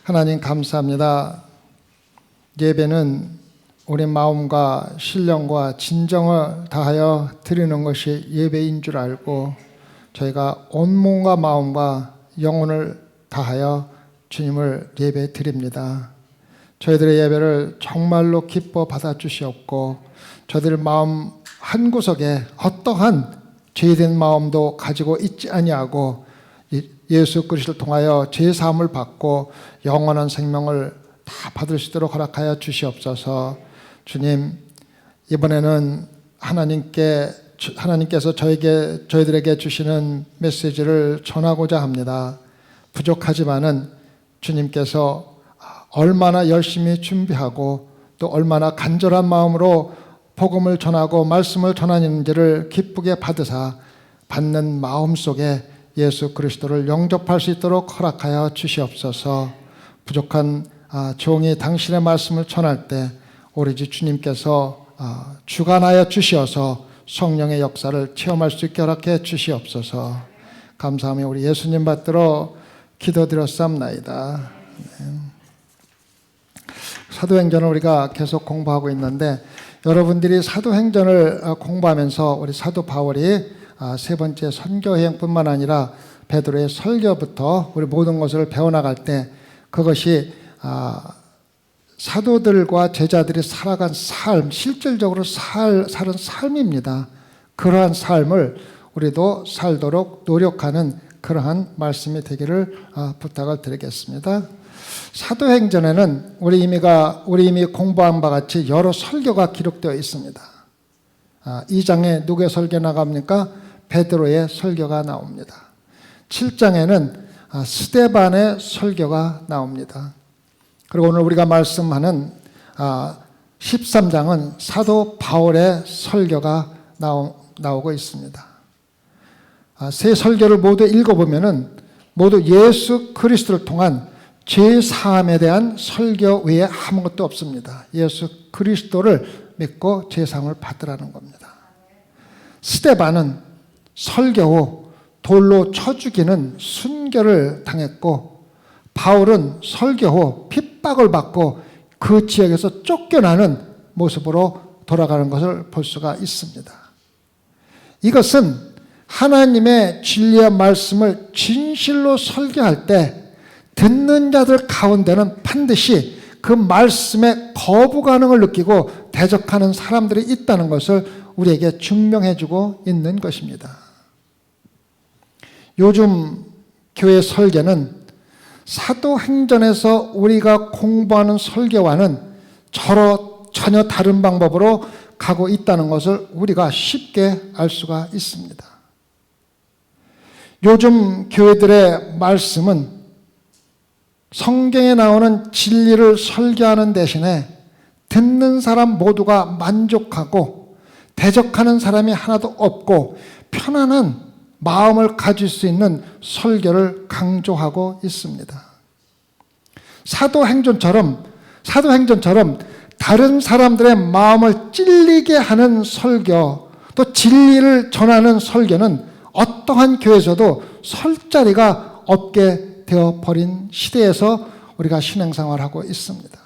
하나님 감사합니다. 예배는 우리 마음과 신령과 진정을 다하여 드리는 것이 예배인 줄 알고 저희가 온몸과 마음과 영혼을 다하여 주님을 예배 드립니다. 저희들의 예배를 정말로 기뻐 받아주시옵고 저희들 마음 한구석에 어떠한 죄된 마음도 가지고 있지 아니하고 예수 그리스도를 통하여 죄사함을 받고 영원한 생명을 다 받을 수 있도록 허락하여 주시옵소서. 주님, 이번에는 하나님께서 저희들에게 주시는 메시지를 전하고자 합니다. 부족하지만은 주님께서 얼마나 열심히 준비하고 또 얼마나 간절한 마음으로 복음을 전하고 말씀을 전하는지를 기쁘게 받으사 받는 마음 속에 예수 그리스도를 영접할 수 있도록 허락하여 주시옵소서. 부족한 종이 당신의 말씀을 전할 때 오로지 주님께서 주관하여 주시어서 성령의 역사를 체험할 수 있게 허락해 주시옵소서. 감사하며 우리 예수님 받들어 기도드렸사옵나이다. 사도행전을 우리가 계속 공부하고 있는데 여러분들이 사도행전을 공부하면서 우리 사도 바울이 세 번째 선교여행뿐만 아니라 베드로의 설교부터 우리 모든 것을 배워나갈 때 그것이 사도들과 제자들이 살아간 삶, 실질적으로 사는 삶입니다. 그러한 삶을 우리도 살도록 노력하는 그러한 말씀이 되기를 부탁을 드리겠습니다. 사도행전에는 우리 이미 공부한 바 같이 여러 설교가 기록되어 있습니다. 2장에 누구의 설교 나갑니까? 베드로의 설교가 나옵니다. 7장에는 스데반의 설교가 나옵니다. 그리고 오늘 우리가 말씀하는 13장은 사도 바울의 설교가 나오고 있습니다. 세 설교를 모두 읽어보면은 모두 예수 그리스도를 통한 죄 사함에 대한 설교 외에 아무것도 없습니다. 예수 그리스도를 믿고 죄 사함을 받으라는 겁니다. 스데반은 설교 후 돌로 쳐 죽이는 순교를 당했고 바울은 설교 후 핍박을 받고 그 지역에서 쫓겨나는 모습으로 돌아가는 것을 볼 수가 있습니다. 이것은 하나님의 진리의 말씀을 진실로 설교할 때 듣는 자들 가운데는 반드시 그 말씀에 거부감을 느끼고 대적하는 사람들이 있다는 것을 우리에게 증명해주고 있는 것입니다. 요즘 교회 설교는 사도행전에서 우리가 공부하는 설교와는 전혀 다른 방법으로 가고 있다는 것을 우리가 쉽게 알 수가 있습니다. 요즘 교회들의 말씀은 성경에 나오는 진리를 설교하는 대신에 듣는 사람 모두가 만족하고 대적하는 사람이 하나도 없고 편안한 마음을 가질 수 있는 설교를 강조하고 있습니다. 사도행전처럼 다른 사람들의 마음을 찔리게 하는 설교, 또 진리를 전하는 설교는 어떠한 교회에서도 설 자리가 없게 되어버린 시대에서 우리가 신앙생활을 하고 있습니다.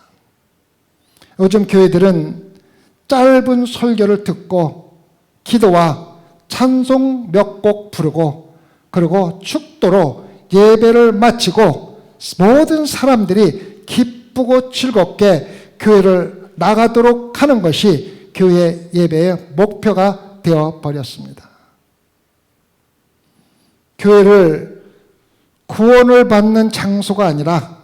요즘 교회들은 짧은 설교를 듣고 기도와 찬송 몇 곡 부르고 그리고 축도로 예배를 마치고 모든 사람들이 기쁘고 즐겁게 교회를 나가도록 하는 것이 교회 예배의 목표가 되어버렸습니다. 교회를 구원을 받는 장소가 아니라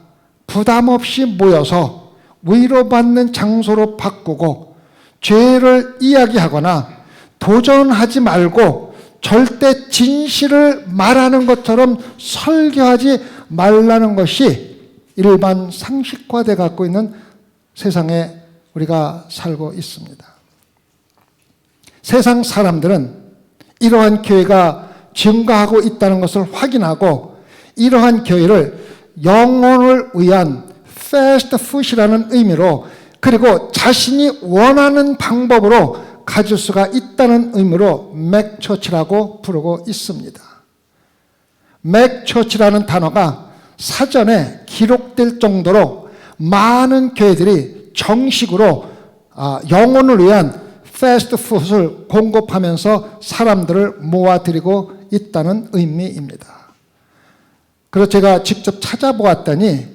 부담 없이 모여서 위로받는 장소로 바꾸고 죄를 이야기하거나 도전하지 말고 절대 진실을 말하는 것처럼 설교하지 말라는 것이 일반 상식화되어 갖고 있는 세상에 우리가 살고 있습니다. 세상 사람들은 이러한 교회가 증가하고 있다는 것을 확인하고 이러한 교회를 영혼을 위한 패스트푸드라는 의미로 그리고 자신이 원하는 방법으로 가질 수가 있다는 의미로 맥처치라고 부르고 있습니다. 맥처치라는 단어가 사전에 기록될 정도로 많은 교회들이 정식으로 영혼을 위한 패스트푸드를 공급하면서 사람들을 모아들이고 있다는 의미입니다. 그래서 제가 직접 찾아보았더니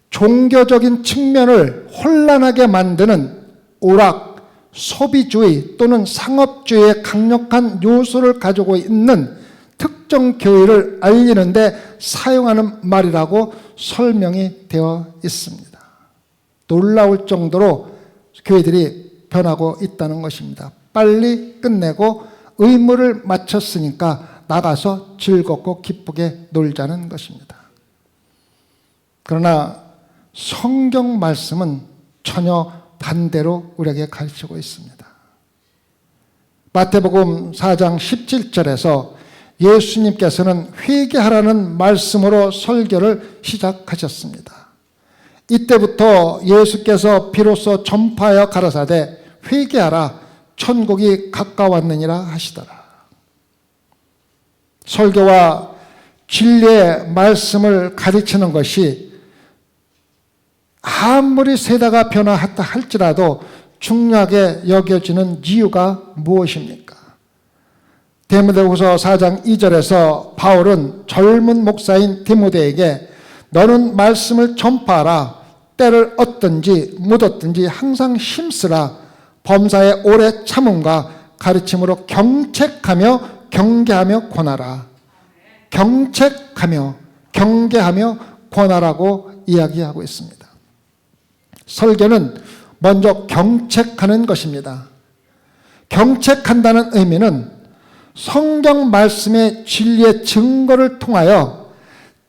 종교적인 측면을 혼란하게 만드는 오락, 소비주의 또는 상업주의의 강력한 요소를 가지고 있는 특정 교회를 알리는데 사용하는 말이라고 설명이 되어 있습니다. 놀라울 정도로 교회들이 변하고 있다는 것입니다. 빨리 끝내고 의무를 마쳤으니까 나가서 즐겁고 기쁘게 놀자는 것입니다. 그러나 성경 말씀은 전혀 반대로 우리에게 가르치고 있습니다. 마태복음 4장 17절에서 예수님께서는 회개하라는 말씀으로 설교를 시작하셨습니다. 이때부터 예수께서 비로소 전파하여 가라사대 회개하라 천국이 가까웠느니라 하시더라. 설교와 진리의 말씀을 가르치는 것이 아무리 세대가 변화했다 할지라도 중요하게 여겨지는 이유가 무엇입니까? 디모데후서 4장 2절에서 바울은 젊은 목사인 디모데에게 너는 말씀을 전파하라. 때를 얻든지 묻었든지 항상 힘쓰라. 범사에 오래 참음과 가르침으로 경책하며 경계하며 권하라. 경책하며 경계하며 권하라고 이야기하고 있습니다. 설교는 먼저 경책하는 것입니다. 경책한다는 의미는 성경 말씀의 진리의 증거를 통하여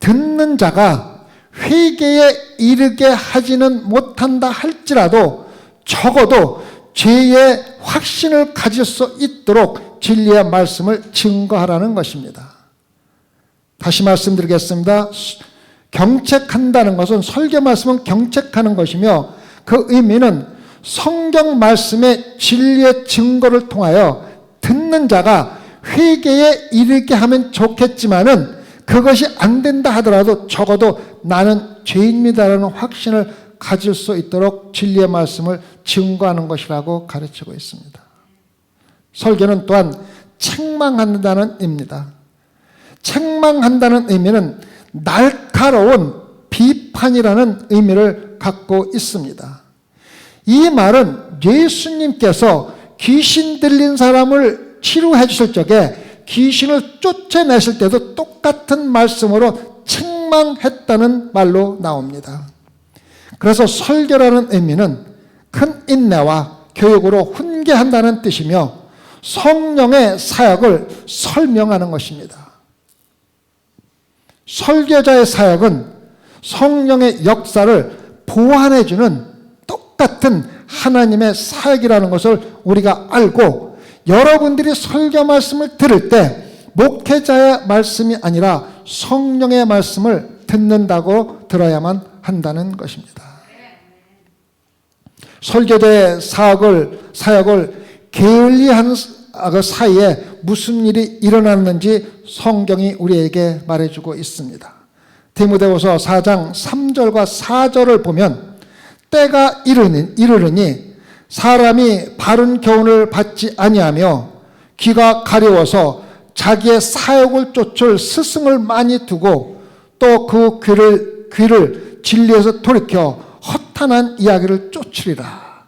듣는 자가 회개에 이르게 하지는 못한다 할지라도 적어도 죄의 확신을 가질 수 있도록 진리의 말씀을 증거하라는 것입니다. 다시 말씀드리겠습니다. 경책한다는 것은 설교 말씀은 경책하는 것이며 그 의미는 성경 말씀의 진리의 증거를 통하여 듣는 자가 회개에 이르게 하면 좋겠지만은 그것이 안 된다 하더라도 적어도 나는 죄인이다라는 확신을 가질 수 있도록 진리의 말씀을 증거하는 것이라고 가르치고 있습니다. 설교는 또한 책망한다는 의미입니다. 책망한다는 의미는 날카로운 비판이라는 의미를 갖고 있습니다. 이 말은 예수님께서 귀신 들린 사람을 치료해 주실 적에 귀신을 쫓아내실 때도 똑같은 말씀으로 책망했다는 말로 나옵니다. 그래서 설교라는 의미는 큰 인내와 교육으로 훈계한다는 뜻이며 성령의 사역을 설명하는 것입니다. 설교자의 사역은 성령의 역사를 보완해주는 똑같은 하나님의 사역이라는 것을 우리가 알고 여러분들이 설교 말씀을 들을 때 목회자의 말씀이 아니라 성령의 말씀을 듣는다고 들어야만 한다는 것입니다. 설교자의 사역을 게을리한 그 사이에 무슨 일이 일어났는지 성경이 우리에게 말해주고 있습니다. 디모데후서 4장 3절과 4절을 보면 때가 이르르니 사람이 바른 교훈을 받지 아니하며 귀가 가려워서 자기의 사욕을 쫓을 스승을 많이 두고 또 그 귀를 진리에서 돌이켜 허탄한 이야기를 쫓으리라.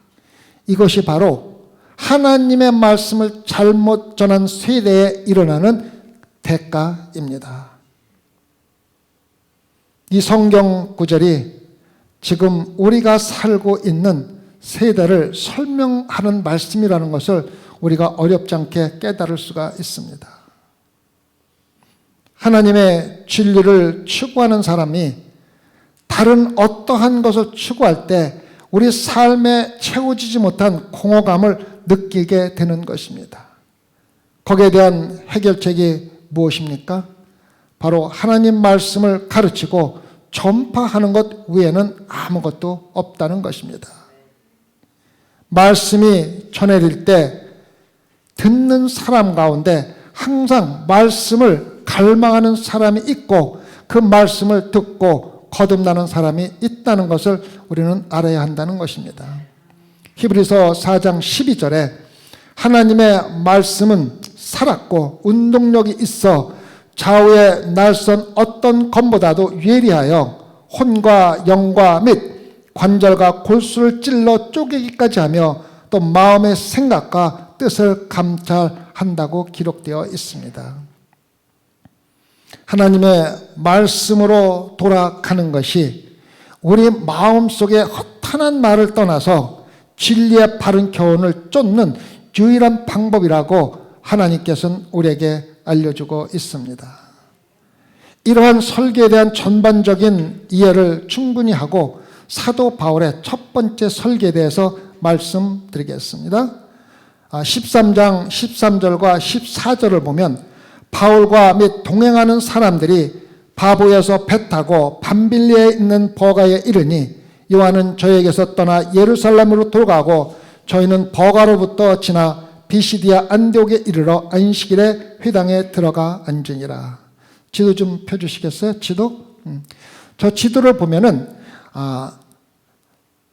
이것이 바로 하나님의 말씀을 잘못 전한 세대에 일어나는 대가입니다. 이 성경 구절이 지금 우리가 살고 있는 세대를 설명하는 말씀이라는 것을 우리가 어렵지 않게 깨달을 수가 있습니다. 하나님의 진리를 추구하는 사람이 다른 어떠한 것을 추구할 때 우리 삶에 채워지지 못한 공허감을 느끼게 되는 것입니다. 거기에 대한 해결책이 무엇입니까? 바로 하나님 말씀을 가르치고 전파하는 것 외에는 아무것도 없다는 것입니다. 말씀이 전해질 때 듣는 사람 가운데 항상 말씀을 갈망하는 사람이 있고 그 말씀을 듣고 거듭나는 사람이 있다는 것을 우리는 알아야 한다는 것입니다. 히브리서 4장 12절에 하나님의 말씀은 살았고 운동력이 있어 좌우에 날선 어떤 검보다도 예리하여 혼과 영과 및 관절과 골수를 찔러 쪼개기까지 하며 또 마음의 생각과 뜻을 감찰한다고 기록되어 있습니다. 하나님의 말씀으로 돌아가는 것이 우리 마음속에 허탄한 말을 떠나서 진리의 바른 교훈을 쫓는 유일한 방법이라고 하나님께서는 우리에게 알려주고 있습니다. 이러한 설교에 대한 전반적인 이해를 충분히 하고 사도 바울의 첫 번째 설교에 대해서 말씀드리겠습니다. 13장 13절과 14절을 보면 바울과 및 동행하는 사람들이 바보에서 배 타고 밤빌리에 있는 버가에 이르니 요한은 저에게서 떠나 예루살렘으로 돌아가고 저희는 버가로부터 지나 비시디아 안디옥에 이르러 안식일에 회당에 들어가 앉으니라. 지도 좀 펴주시겠어요? 지도? 저 지도를 보면은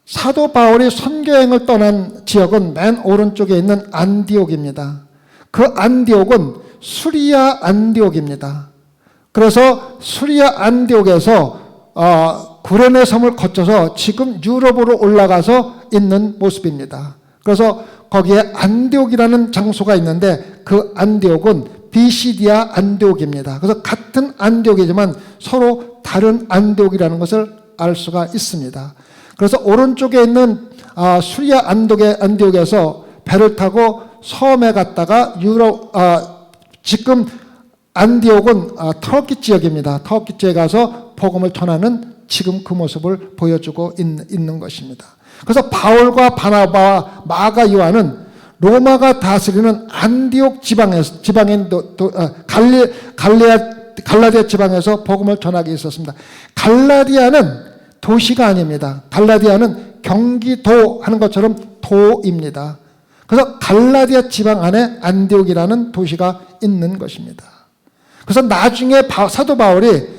사도 바울이 선교행을 떠난 지역은 맨 오른쪽에 있는 안디옥입니다. 그 안디옥은 수리아 안디옥입니다. 그래서 수리아 안디옥에서 구레네 섬을 거쳐서 지금 유럽으로 올라가서 있는 모습입니다. 그래서 거기에 안디옥이라는 장소가 있는데 그 안디옥은 비시디아 안디옥입니다. 그래서 같은 안디옥이지만 서로 다른 안디옥이라는 것을 알 수가 있습니다. 그래서 오른쪽에 있는 수리아 안디옥에서 배를 타고 섬에 갔다가 지금 안디옥은 터키 지역입니다. 터키 지역에 가서 복음을 전하는 지금 그 모습을 보여주고 있는 것입니다. 그래서 바울과 바나바와 마가 요한은 로마가 다스리는 안디옥 지방인 갈라디아 지방에서 복음을 전하게 있었습니다. 갈라디아는 도시가 아닙니다. 갈라디아는 경기도 하는 것처럼 도입니다. 그래서 갈라디아 지방 안에 안디옥이라는 도시가 있는 것입니다. 그래서 나중에 사도 바울이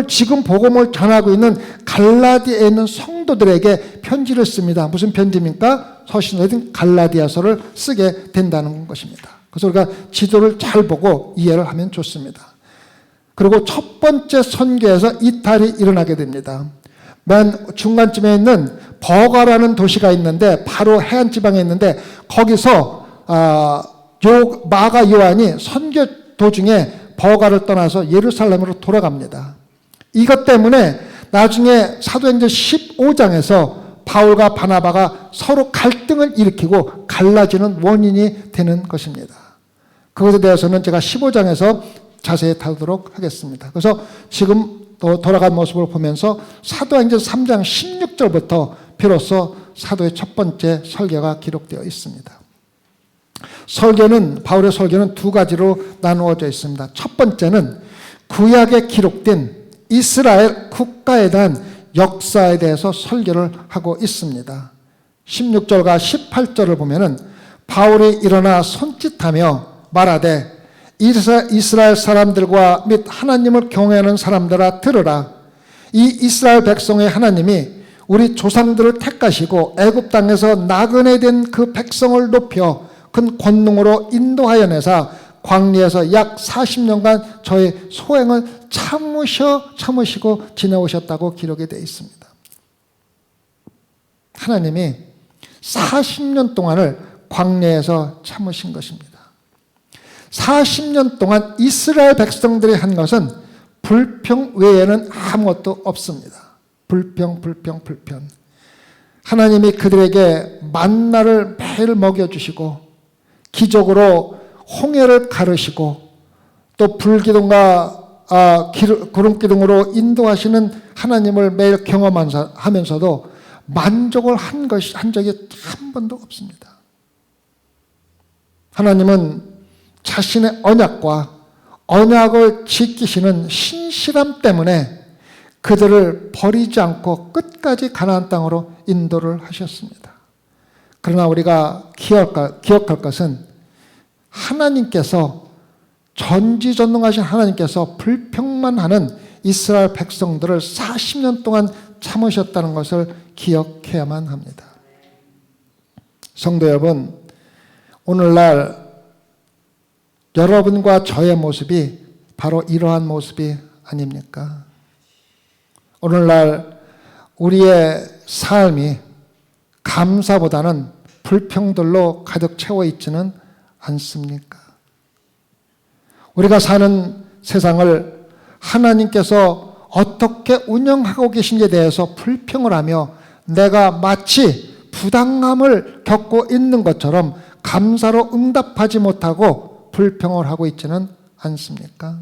지금 복음을 전하고 있는 갈라디아에 있는 성도들에게 편지를 씁니다. 무슨 편지입니까? 서신서인 갈라디아서를 쓰게 된다는 것입니다. 그래서 우리가 지도를 잘 보고 이해를 하면 좋습니다. 그리고 첫 번째 선교에서 이탈이 일어나게 됩니다. 맨 중간쯤에 있는 버가라는 도시가 있는데 바로 해안 지방에 있는데 거기서 마가 요한이 선교 도중에 버가를 떠나서 예루살렘으로 돌아갑니다. 이것 때문에 나중에 사도행전 15장에서 바울과 바나바가 서로 갈등을 일으키고 갈라지는 원인이 되는 것입니다. 그것에 대해서는 제가 15장에서 자세히 다루도록 하겠습니다. 그래서 지금 또 돌아간 모습을 보면서 사도행전 3장 16절부터 비로소 사도의 첫 번째 설교가 기록되어 있습니다. 바울의 설교는 두 가지로 나누어져 있습니다. 첫 번째는 구약에 기록된 이스라엘 국가에 대한 역사에 대해서 설교를 하고 있습니다. 16절과 18절을 보면은 바울이 일어나 손짓하며 말하되 이스라엘 사람들과 및 하나님을 경외하는 사람들아 들으라. 이 이스라엘 백성의 하나님이 우리 조상들을 택하시고 애굽 땅에서 나그네 된 그 백성을 높여 큰 권능으로 인도하여 내사 광야에서 약 40년간 저의 소행을 참으시고 지내오셨다고 기록이 되어 있습니다. 하나님이 40년 동안을 광야에서 참으신 것입니다. 40년 동안 이스라엘 백성들이 한 것은 불평 외에는 아무것도 없습니다. 불평. 하나님이 그들에게 만나를 매일 먹여주시고 기적으로 홍해를 가르시고 또 불기둥과 구름기둥으로 인도하시는 하나님을 매일 경험하면서도 만족을 한 적이 한 번도 없습니다. 하나님은 자신의 언약을 지키시는 신실함 때문에 그들을 버리지 않고 끝까지 가나안 땅으로 인도를 하셨습니다. 그러나 우리가 기억할 것은 하나님께서 전지전능하신 하나님께서 불평만 하는 이스라엘 백성들을 40년 동안 참으셨다는 것을 기억해야만 합니다. 성도 여러분, 오늘날 여러분과 저의 모습이 바로 이러한 모습이 아닙니까? 오늘날 우리의 삶이 감사보다는 불평들로 가득 채워 있지는 않습니까? 우리가 사는 세상을 하나님께서 어떻게 운영하고 계신지에 대해서 불평을 하며 내가 마치 부당함을 겪고 있는 것처럼 감사로 응답하지 못하고 불평을 하고 있지는 않습니까?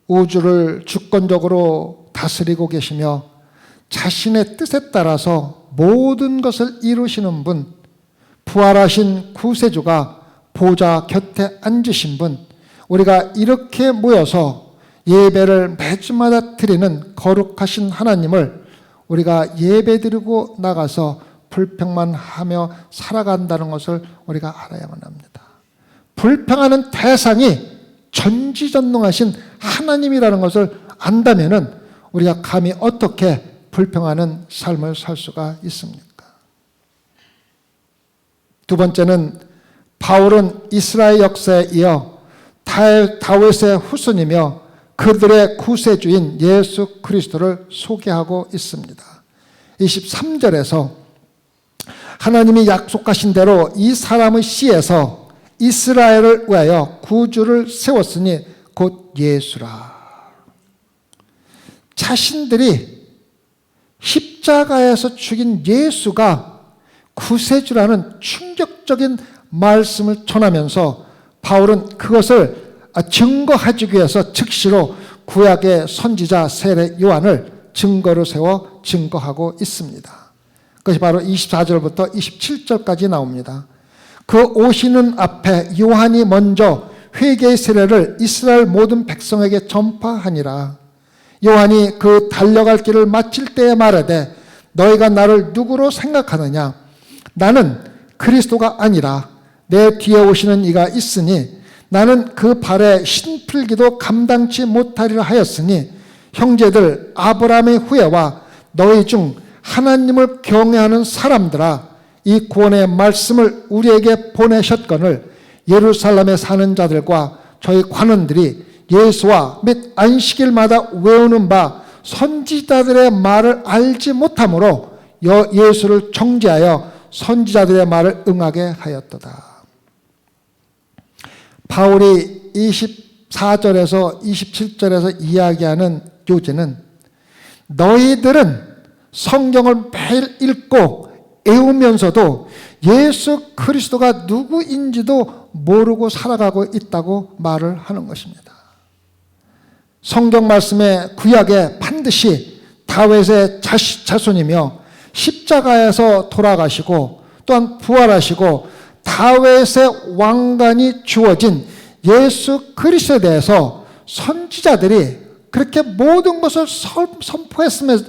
우주를 주권적으로 다스리고 계시며 자신의 뜻에 따라서 모든 것을 이루시는 분, 부활하신 구세주가 보좌 곁에 앉으신 분, 우리가 이렇게 모여서 예배를 매주마다 드리는 거룩하신 하나님을 우리가 예배드리고 나가서 불평만 하며 살아간다는 것을 우리가 알아야만 합니다. 불평하는 대상이 전지전능하신 하나님이라는 것을 안다면은 우리가 감히 어떻게 불평하는 삶을 살 수가 있습니까? 두 번째는 바울은 이스라엘 역사에 이어 다윗의 후손이며 그들의 구세주인 예수 그리스도를 소개하고 있습니다. 23절에서 하나님이 약속하신 대로 이 사람의 씨에서 이스라엘을 위하여 구주를 세웠으니 곧 예수라. 자신들이 십자가에서 죽인 예수가 구세주라는 충격적인 말씀을 전하면서 바울은 그것을 증거하기 위해서 즉시로 구약의 선지자 세례 요한을 증거로 세워 증거하고 있습니다. 그것이 바로 24절부터 27절까지 나옵니다. 그 오시는 앞에 요한이 먼저 회개의 세례를 이스라엘 모든 백성에게 전파하니라. 요한이 그 달려갈 길을 마칠 때에 말하되 너희가 나를 누구로 생각하느냐? 나는 그리스도가 아니라 내 뒤에 오시는 이가 있으니 나는 그 발에 신풀기도 감당치 못하리라 하였으니 형제들 아브라함의 후예와 너희 중 하나님을 경외하는 사람들아 이 구원의 말씀을 우리에게 보내셨거늘 예루살렘에 사는 자들과 저희 관원들이 예수와 및 안식일마다 외우는 바 선지자들의 말을 알지 못하므로 예수를 정죄하여 선지자들의 말을 응하게 하였도다. 바울이 24절에서 27절에서 이야기하는 교제는 너희들은 성경을 매일 읽고 외우면서도 예수 그리스도가 누구인지도 모르고 살아가고 있다고 말을 하는 것입니다. 성경 말씀에 구약에 반드시 다윗의 자손이며 십자가에서 돌아가시고 또한 부활하시고 다윗의 왕관이 주어진 예수 그리스도에 대해서 선지자들이 그렇게 모든 것을 선포했음에도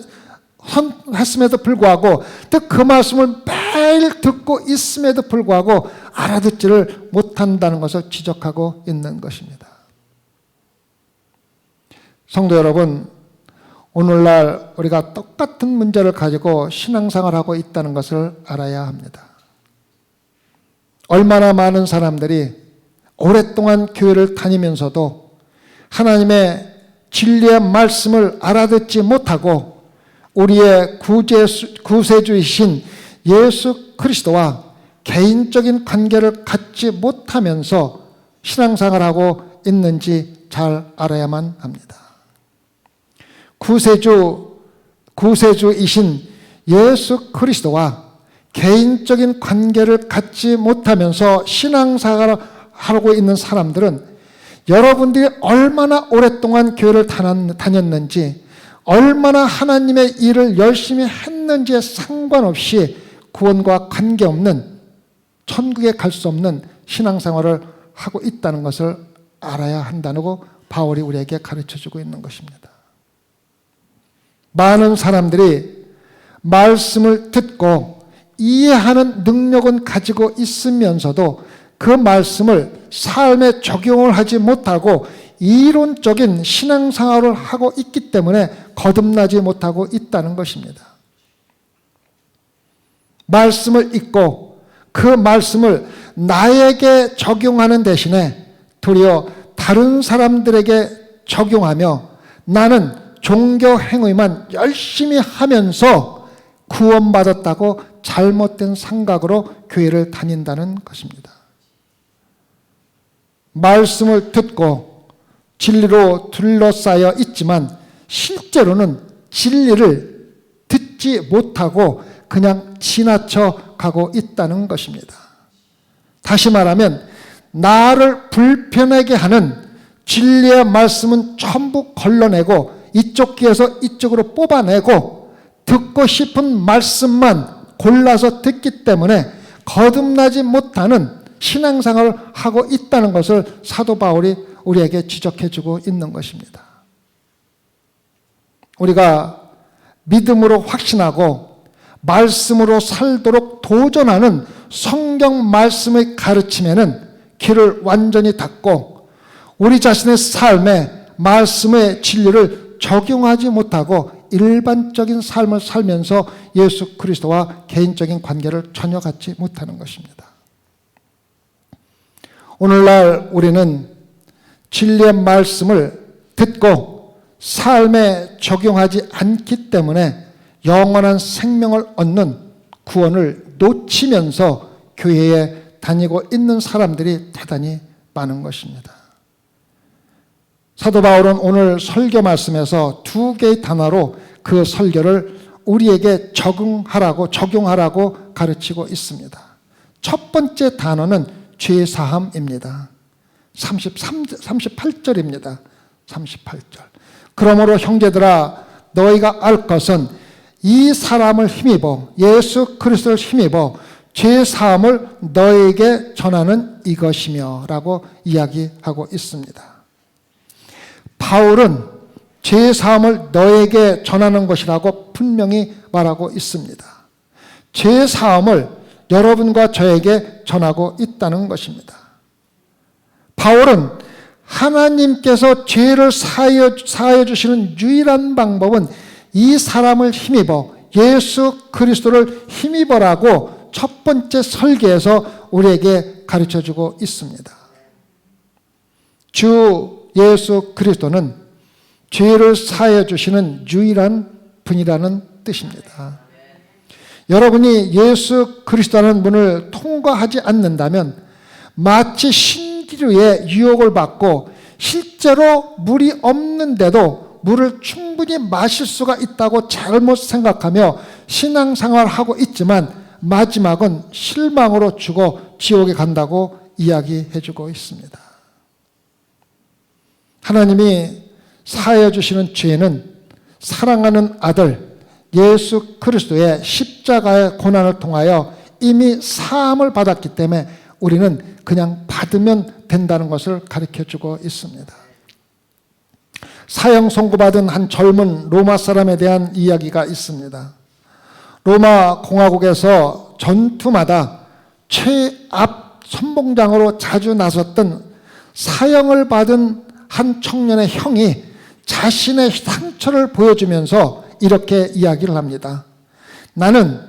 불구하고 또 그 말씀을 매일 듣고 있음에도 불구하고 알아듣지를 못한다는 것을 지적하고 있는 것입니다. 성도 여러분, 오늘날 우리가 똑같은 문제를 가지고 신앙생활을 하고 있다는 것을 알아야 합니다. 얼마나 많은 사람들이 오랫동안 교회를 다니면서도 하나님의 진리의 말씀을 알아듣지 못하고 우리의 구세주이신 예수 그리스도와 개인적인 관계를 갖지 못하면서 신앙생활을 하고 있는지 잘 알아야만 합니다. 구세주이신 예수 그리스도와 개인적인 관계를 갖지 못하면서 신앙생활을 하고 있는 사람들은 여러분들이 얼마나 오랫동안 교회를 다녔는지, 얼마나 하나님의 일을 열심히 했는지에 상관없이 구원과 관계없는, 천국에 갈 수 없는 신앙생활을 하고 있다는 것을 알아야 한다고 바울이 우리에게 가르쳐주고 있는 것입니다. 많은 사람들이 말씀을 듣고 이해하는 능력은 가지고 있으면서도 그 말씀을 삶에 적용을 하지 못하고 이론적인 신앙생활을 하고 있기 때문에 거듭나지 못하고 있다는 것입니다. 말씀을 읽고 그 말씀을 나에게 적용하는 대신에 도리어 다른 사람들에게 적용하며 나는 종교 행위만 열심히 하면서 구원받았다고 잘못된 생각으로 교회를 다닌다는 것입니다. 말씀을 듣고 진리로 둘러싸여 있지만 실제로는 진리를 듣지 못하고 그냥 지나쳐 가고 있다는 것입니다. 다시 말하면 나를 불편하게 하는 진리의 말씀은 전부 걸러내고 이쪽 귀에서 이쪽으로 뽑아내고 듣고 싶은 말씀만 골라서 듣기 때문에 거듭나지 못하는 신앙생활을 하고 있다는 것을 사도 바울이 우리에게 지적해주고 있는 것입니다. 우리가 믿음으로 확신하고 말씀으로 살도록 도전하는 성경 말씀의 가르침에는 길을 완전히 닫고 우리 자신의 삶에 말씀의 진리를 적용하지 못하고 일반적인 삶을 살면서 예수 그리스도와 개인적인 관계를 전혀 갖지 못하는 것입니다. 오늘날 우리는 진리의 말씀을 듣고 삶에 적용하지 않기 때문에 영원한 생명을 얻는 구원을 놓치면서 교회에 다니고 있는 사람들이 대단히 많은 것입니다. 사도 바울은 오늘 설교 말씀에서 두 개의 단어로 그 설교를 우리에게 적용하라고 가르치고 있습니다. 첫 번째 단어는 죄사함입니다. 38절입니다. 38절. 그러므로 형제들아 너희가 알 것은 이 사람을 힘입어 예수 그리스도를 힘입어 죄사함을 너희에게 전하는 이것이며 라고 이야기하고 있습니다. 바울은 죄사함을 너에게 전하는 것이라고 분명히 말하고 있습니다. 죄사함을 여러분과 저에게 전하고 있다는 것입니다. 바울은 하나님께서 죄를 사하여 주시는 유일한 방법은 이 사람을 힘입어 예수 그리스도를 힘입어라고 첫 번째 설계에서 우리에게 가르쳐주고 있습니다. 주 예수 그리스도는 죄를 사하여 주시는 유일한 분이라는 뜻입니다. 여러분이 예수 그리스도라는 문을 통과하지 않는다면 마치 신기루의 유혹을 받고 실제로 물이 없는데도 물을 충분히 마실 수가 있다고 잘못 생각하며 신앙생활을 하고 있지만 마지막은 실망으로 죽어 지옥에 간다고 이야기해주고 있습니다. 하나님이 사하여 주시는 죄는 사랑하는 아들 예수 그리스도의 십자가의 고난을 통하여 이미 사함을 받았기 때문에 우리는 그냥 받으면 된다는 것을 가르쳐주고 있습니다. 사형 선고받은 한 젊은 로마 사람에 대한 이야기가 있습니다. 로마 공화국에서 전투마다 최앞 선봉장으로 자주 나섰던 사형을 받은 한 청년의 형이 자신의 상처를 보여주면서 이렇게 이야기를 합니다. 나는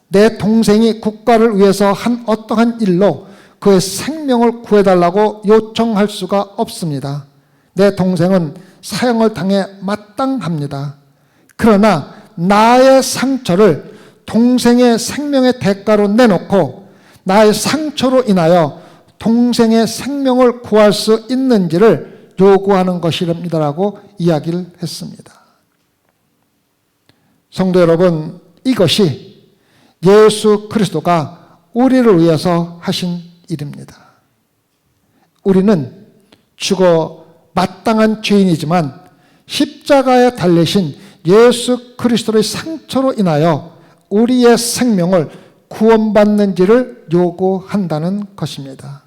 내 동생이 국가를 위해서 한 어떠한 일로 그의 생명을 구해달라고 요청할 수가 없습니다. 내 동생은 사형을 당해 마땅합니다. 그러나 나의 상처를 동생의 생명의 대가로 내놓고 나의 상처로 인하여 동생의 생명을 구할 수 있는지를 요구하는 것입니다라고 이야기를 했습니다. 성도 여러분, 이것이 예수 그리스도가 우리를 위해서 하신 일입니다. 우리는 죽어 마땅한 죄인이지만 십자가에 달리신 예수 그리스도의 상처로 인하여 우리의 생명을 구원받는지를 요구한다는 것입니다.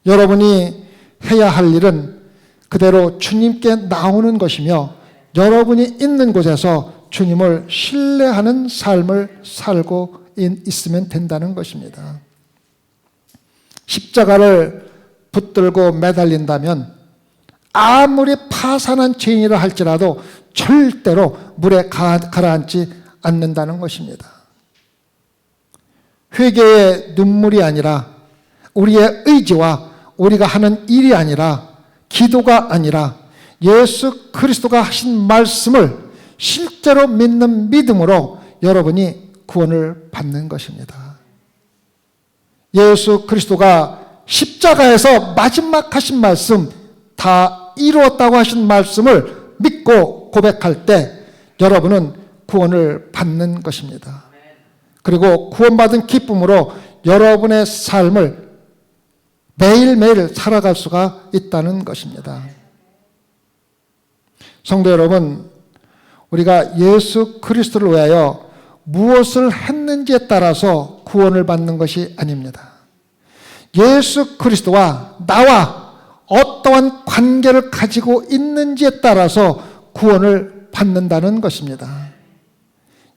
여러분이 해야 할 일은 그대로 주님께 나오는 것이며 여러분이 있는 곳에서 주님을 신뢰하는 삶을 살고 있으면 된다는 것입니다. 십자가를 붙들고 매달린다면 아무리 파산한 죄인이라 할지라도 절대로 물에 가라앉지 않는다는 것입니다. 회개의 눈물이 아니라 우리의 의지와 우리가 하는 일이 아니라 기도가 아니라 예수 그리스도가 하신 말씀을 실제로 믿는 믿음으로 여러분이 구원을 받는 것입니다. 예수 그리스도가 십자가에서 마지막 하신 말씀, 다 이루었다고 하신 말씀을 믿고 고백할 때 여러분은 구원을 받는 것입니다. 그리고 구원받은 기쁨으로 여러분의 삶을 매일매일 살아갈 수가 있다는 것입니다. 성도 여러분, 우리가 예수 그리스도를 위하여 무엇을 했는지에 따라서 구원을 받는 것이 아닙니다. 예수 그리스도와 나와 어떠한 관계를 가지고 있는지에 따라서 구원을 받는다는 것입니다.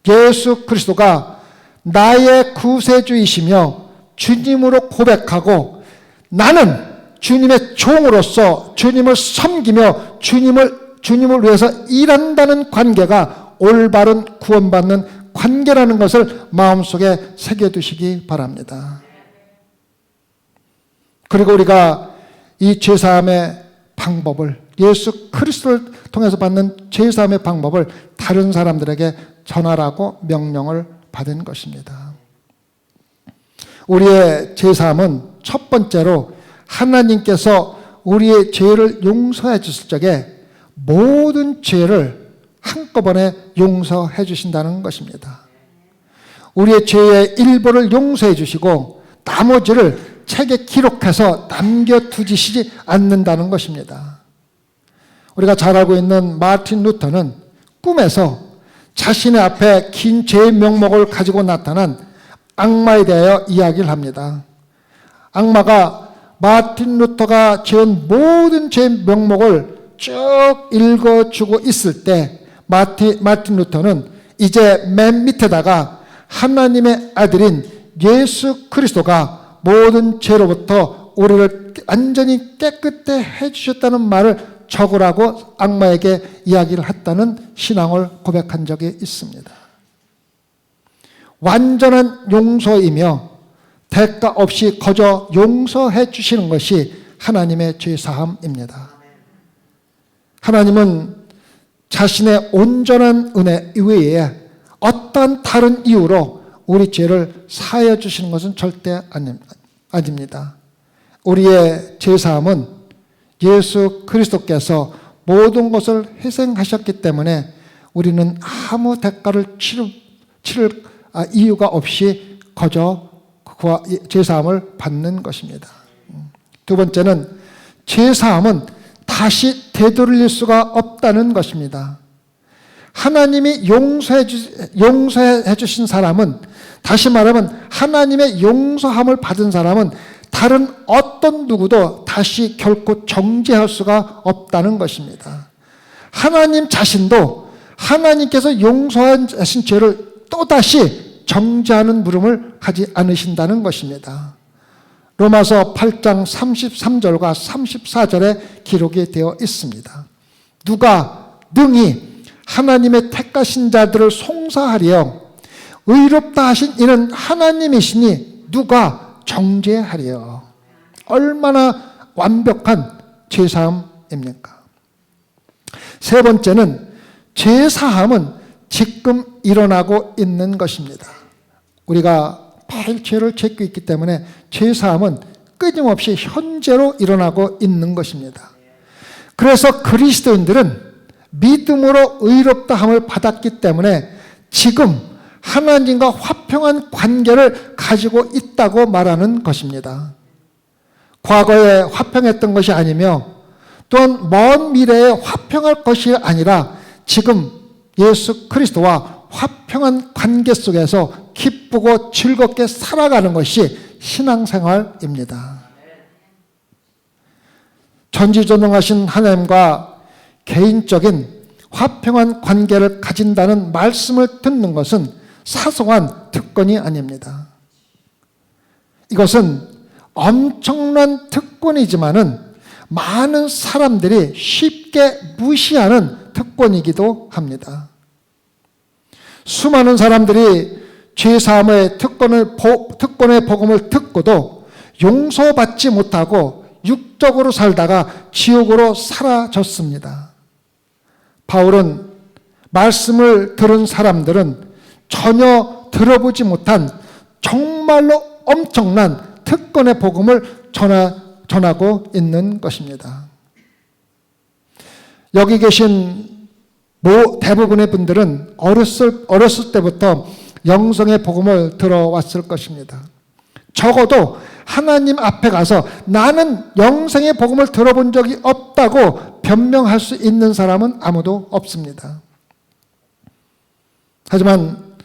예수 그리스도가 나의 구세주이시며 주님으로 고백하고 나는 주님의 종으로서 주님을 섬기며 주님을 위해서 일한다는 관계가 올바른 구원받는 관계라는 것을 마음속에 새겨두시기 바랍니다. 그리고 우리가 이 죄사함의 방법을, 예수 그리스도를 통해서 받는 죄사함의 방법을 다른 사람들에게 전하라고 명령을 받은 것입니다. 우리의 죄사함은 첫 번째로 하나님께서 우리의 죄를 용서해 주실 적에 모든 죄를 한꺼번에 용서해 주신다는 것입니다. 우리의 죄의 일부를 용서해 주시고 나머지를 책에 기록해서 남겨두시지 않는다는 것입니다. 우리가 잘 알고 있는 마틴 루터는 꿈에서 자신의 앞에 긴 죄의 명목을 가지고 나타난 악마에 대하여 이야기를 합니다. 악마가 마틴 루터가 지은 모든 죄의 명목을 쭉 읽어주고 있을 때 마틴 루터는 이제 맨 밑에다가 하나님의 아들인 예수 그리스도가 모든 죄로부터 우리를 완전히 깨끗해 해주셨다는 말을 적으라고 악마에게 이야기를 했다는 신앙을 고백한 적이 있습니다. 완전한 용서이며 대가 없이 거저 용서해 주시는 것이 하나님의 죄사함입니다. 하나님은 자신의 온전한 은혜 이외에 어떠한 다른 이유로 우리 죄를 사하여 주시는 것은 절대 아닙니다. 우리의 죄사함은 예수 그리스도께서 모든 것을 희생하셨기 때문에 우리는 아무 대가를 치를 이유가 없이 거저 그와 죄사함을 받는 것입니다. 두 번째는 죄사함은 다시 되돌릴 수가 없다는 것입니다. 하나님이 용서해 주신 사람은, 다시 말하면 하나님의 용서함을 받은 사람은 다른 어떤 누구도 다시 결코 정죄할 수가 없다는 것입니다. 하나님 자신도 하나님께서 용서하신 죄를 또다시 정죄하는 물음을 하지 않으신다는 것입니다. 로마서 8장 33절과 34절에 기록이 되어 있습니다. 누가 능히 하나님의 택하신 자들을 송사하려 의롭다 하신 이는 하나님이시니 누가 정죄하려. 얼마나 완벽한 죄사함입니까? 세 번째는 죄사함은 지금 일어나고 있는 것입니다. 우리가 매일 죄를 짓고 있기 때문에 죄사함은 끊임없이 현재로 일어나고 있는 것입니다. 그래서 그리스도인들은 믿음으로 의롭다함을 받았기 때문에 지금 하나님과 화평한 관계를 가지고 있다고 말하는 것입니다. 과거에 화평했던 것이 아니며 또한 먼 미래에 화평할 것이 아니라 지금 예수 그리스도와 화평한 관계 속에서 기쁘고 즐겁게 살아가는 것이 신앙생활입니다. 전지전능하신 하나님과 개인적인 화평한 관계를 가진다는 말씀을 듣는 것은 사소한 특권이 아닙니다. 이것은 엄청난 특권이지만은 많은 사람들이 쉽게 무시하는 특권이기도 합니다. 수많은 사람들이 죄사함의 특권의 복음을 듣고도 용서받지 못하고 육적으로 살다가 지옥으로 사라졌습니다. 바울은 말씀을 들은 사람들은 전혀 들어보지 못한 정말로 엄청난 특권의 복음을 전하고 있는 것입니다. 여기 계신 대부분의 분들은 어렸을 때부터 영성의 복음을 들어왔을 것입니다. 적어도 하나님 앞에 가서 나는 영생의 복음을 들어본 적이 없다고 변명할 수 있는 사람은 아무도 없습니다. 하지만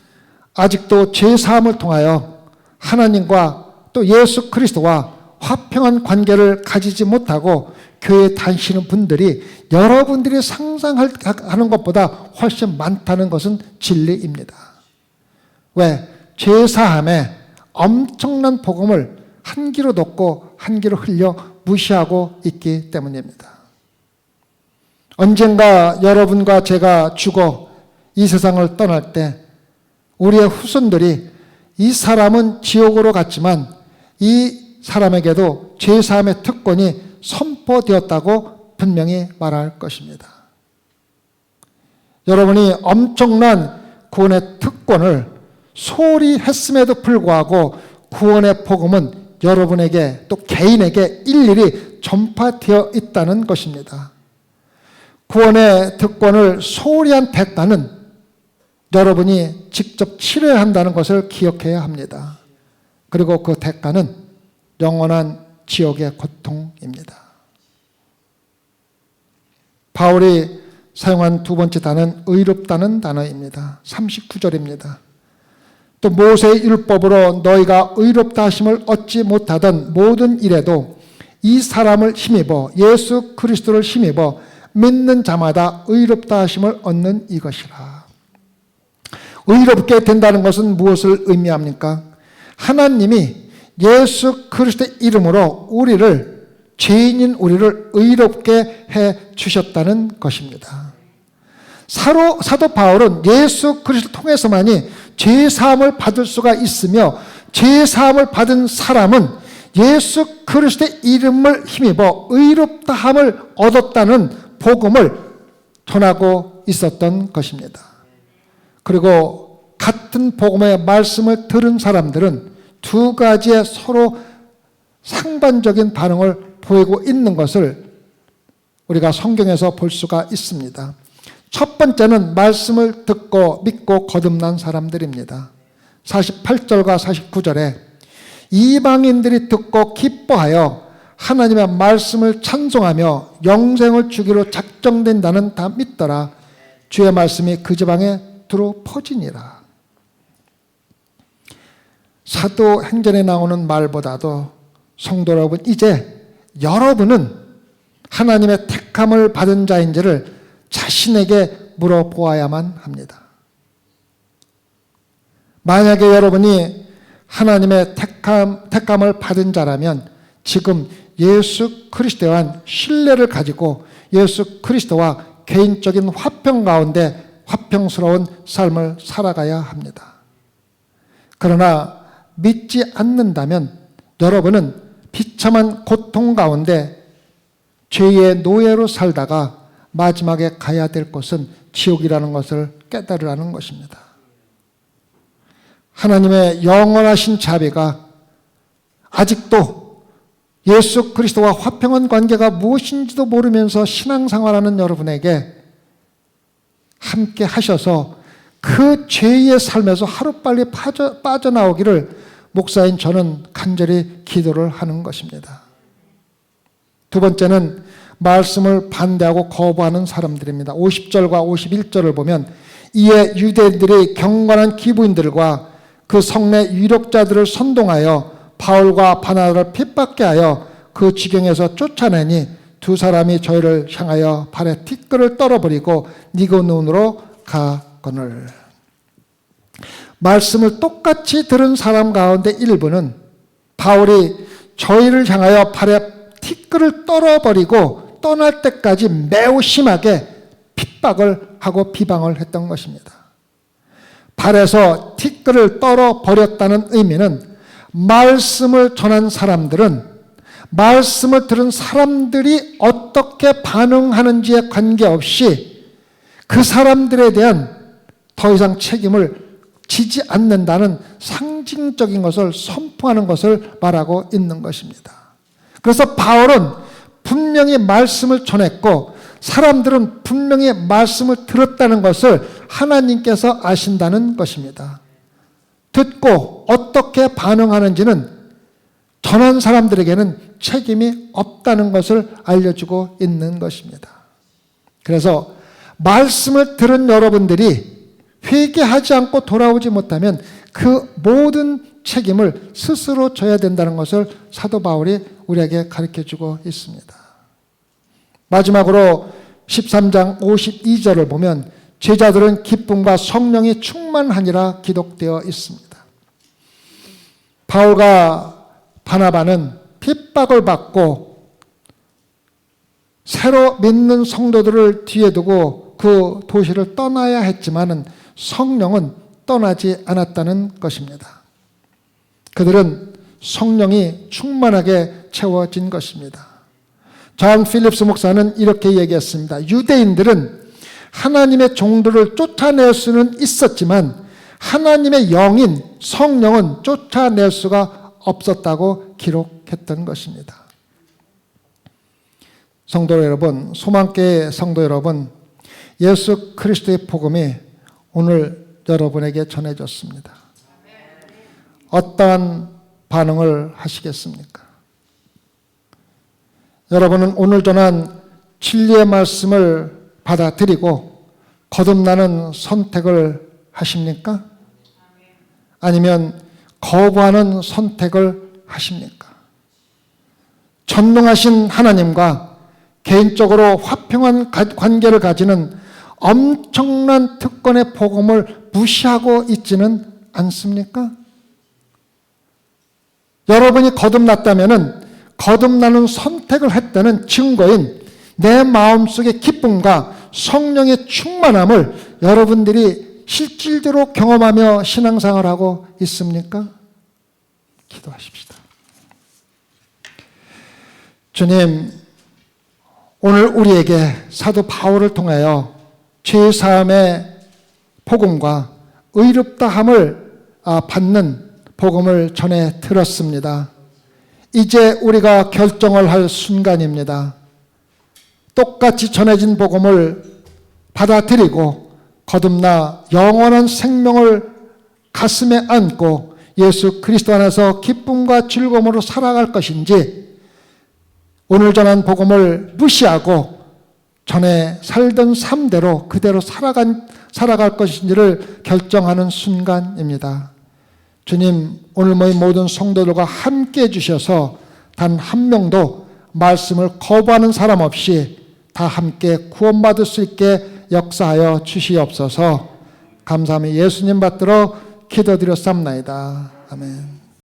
아직도 죄사함을 통하여 하나님과 또 예수 그리스도와 화평한 관계를 가지지 못하고 교회에 다니시는 분들이 여러분들이 상상하는 것보다 훨씬 많다는 것은 진리입니다. 왜? 죄사함에 엄청난 복음을 한 귀로 듣고 한 귀로 흘려 무시하고 있기 때문입니다. 언젠가 여러분과 제가 죽어 이 세상을 떠날 때 우리의 후손들이 이 사람은 지옥으로 갔지만 이 사람에게도 죄사함의 특권이 선포되었다고 분명히 말할 것입니다. 여러분이 엄청난 구원의 특권을 소홀히 했음에도 불구하고 구원의 복음은 여러분에게 또 개인에게 일일이 전파되어 있다는 것입니다. 구원의 특권을 소홀히 한 대가는 여러분이 직접 치러야 한다는 것을 기억해야 합니다. 그리고 그 대가는 영원한 지옥의 고통입니다. 바울이 사용한 두 번째 단어는 의롭다는 단어입니다. 39절입니다. 또 모세의 율법으로 너희가 의롭다 하심을 얻지 못하던 모든 일에도 이 사람을 힘입어 예수 그리스도를 힘입어 믿는 자마다 의롭다 하심을 얻는 이것이라. 의롭게 된다는 것은 무엇을 의미합니까? 하나님이 예수 그리스도의 이름으로 죄인인 우리를 의롭게 해 주셨다는 것입니다. 사도 바울은 예수 그리스도를 통해서만이 죄사함을 받을 수가 있으며 죄사함을 받은 사람은 예수 그리스도의 이름을 힘입어 의롭다함을 얻었다는 복음을 전하고 있었던 것입니다. 그리고 같은 복음의 말씀을 들은 사람들은 두 가지의 서로 상반적인 반응을 보이고 있는 것을 우리가 성경에서 볼 수가 있습니다. 첫 번째는 말씀을 듣고 믿고 거듭난 사람들입니다. 48절과 49절에 이방인들이 듣고 기뻐하여 하나님의 말씀을 찬송하며 영생을 주기로 작정된다는 다 믿더라. 주의 말씀이 그 지방에 두루 퍼지니라. 사도행전에 나오는 말보다도 성도 여러분, 이제 여러분은 하나님의 택함을 받은 자인지를 자신에게 물어보아야만 합니다. 만약에 여러분이 하나님의 택함을 받은 자라면 지금 예수 그리스도에 대한 신뢰를 가지고 예수 그리스도와 개인적인 화평 가운데 화평스러운 삶을 살아가야 합니다. 그러나 믿지 않는다면 여러분은 비참한 고통 가운데 죄의 노예로 살다가 마지막에 가야 될 곳은 지옥이라는 것을 깨달으라는 것입니다. 하나님의 영원하신 자비가 아직도 예수 그리스도와 화평한 관계가 무엇인지도 모르면서 신앙생활하는 여러분에게 함께 하셔서 그 죄의 삶에서 하루빨리 빠져나오기를 목사인 저는 간절히 기도를 하는 것입니다. 두 번째는 말씀을 반대하고 거부하는 사람들입니다. 50절과 51절을 보면 이에 유대인들이 경건한 기부인들과 그 성내 유력자들을 선동하여 바울과 바나바를 핍박게 하여 그 지경에서 쫓아내니 두 사람이 저희를 향하여 발에 티끌을 떨어버리고 니고논으로 가거늘. 말씀을 똑같이 들은 사람 가운데 일부는 바울이 저희를 향하여 발에 티끌을 떨어버리고 떠날 때까지 매우 심하게 핍박을 하고 비방을 했던 것입니다. 발에서 티끌을 떨어버렸다는 의미는 말씀을 전한 사람들은 말씀을 들은 사람들이 어떻게 반응하는지에 관계없이 그 사람들에 대한 더 이상 책임을 지지 않는다는 상징적인 것을 선포하는 것을 말하고 있는 것입니다. 그래서 바울은 분명히 말씀을 전했고 사람들은 분명히 말씀을 들었다는 것을 하나님께서 아신다는 것입니다. 듣고 어떻게 반응하는지는 전한 사람들에게는 책임이 없다는 것을 알려주고 있는 것입니다. 그래서 말씀을 들은 여러분들이 회개하지 않고 돌아오지 못하면 그 모든 책임을 스스로 져야 된다는 것을 사도 바울이 우리에게 가르쳐주고 있습니다. 마지막으로 13장 52절을 보면 제자들은 기쁨과 성령이 충만하니라 기록되어 있습니다. 바울과 바나바는 핍박을 받고 새로 믿는 성도들을 뒤에 두고 그 도시를 떠나야 했지만은 성령은 떠나지 않았다는 것입니다. 그들은 성령이 충만하게 채워진 것입니다. 존 필립스 목사는 이렇게 얘기했습니다. 유대인들은 하나님의 종들을 쫓아낼 수는 있었지만 하나님의 영인 성령은 쫓아낼 수가 없었다고 기록했던 것입니다. 성도 여러분, 소망교회 성도 여러분, 예수 그리스도의 복음이 오늘 여러분에게 전해졌습니다. 어떠한 반응을 하시겠습니까? 여러분은 오늘 전한 진리의 말씀을 받아들이고 거듭나는 선택을 하십니까? 아니면 거부하는 선택을 하십니까? 전능하신 하나님과 개인적으로 화평한 관계를 가지는 엄청난 특권의 복음을 무시하고 있지는 않습니까? 여러분이 거듭났다면 거듭나는 선택을 했다는 증거인 내 마음속의 기쁨과 성령의 충만함을 여러분들이 실질적으로 경험하며 신앙생활을 하고 있습니까? 기도하십시다. 주님, 오늘 우리에게 사도 바울을 통하여 죄사함의 복음과 의롭다함을 받는 복음을 전해 들었습니다. 이제 우리가 결정을 할 순간입니다. 똑같이 전해진 복음을 받아들이고 거듭나 영원한 생명을 가슴에 안고 예수 그리스도 안에서 기쁨과 즐거움으로 살아갈 것인지 오늘 전한 복음을 무시하고 전에 살던 삶대로 그대로 살아갈 것인지를 결정하는 순간입니다. 주님, 오늘 모인 모든 성도들과 함께 해주셔서 단 한 명도 말씀을 거부하는 사람 없이 다 함께 구원받을 수 있게 역사하여 주시옵소서. 감사하며 예수님 받들어 기도드렸사옵나이다. 아멘.